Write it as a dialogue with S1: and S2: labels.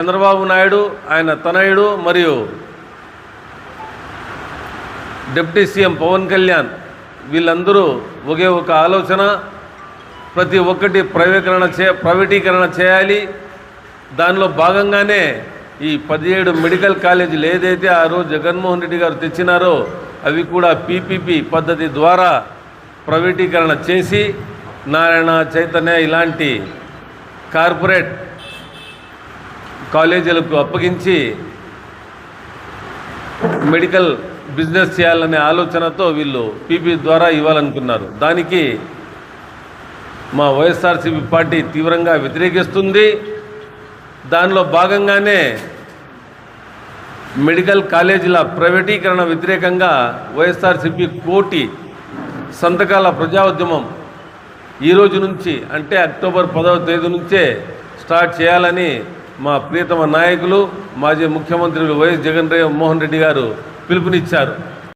S1: చంద్రబాబు నాయుడు, ఆయన తనయుడు మరియు డిప్యూటీ సీఎం పవన్ కళ్యాణ్ వీళ్ళందరూ ఒకే ఒక ఆలోచన, ప్రతి ఒక్కటి ప్రైవేటీకరణ చేయాలి. దానిలో భాగంగానే ఈ 17 మెడికల్ కాలేజీలు ఏదైతే ఆ రోజు జగన్మోహన్ రెడ్డి గారు తెచ్చినారో అవి కూడా పీపీపీ పద్ధతి ద్వారా ప్రైవేటీకరణ చేసి నారాయణ, చైతన్య ఇలాంటి కార్పొరేట్ కాలేజీలకు అప్పగించి మెడికల్ బిజినెస్ చేయాలనే ఆలోచనతో వీళ్ళు పీపీ ద్వారా ఇవ్వాలనుకున్నారు. దానికి మా వైఎస్ఆర్సీపీ పార్టీ తీవ్రంగా వ్యతిరేకిస్తుంది. దానిలో భాగంగానే మెడికల్ కాలేజీల ప్రైవేటీకరణ వ్యతిరేకంగా వైఎస్ఆర్సీపీ కోటి సంతకాల ప్రజా ఉద్యమం ఈ రోజు నుంచి అంటే అక్టోబర్ 10వ తేదీ నుంచే స్టార్ట్ చేయాలని మా ప్రియతమ నాయకులు మాజీ ముఖ్యమంత్రులు వైఎస్ జగన్మోహన్ రెడ్డి గారు పిలుపునిచ్చారు.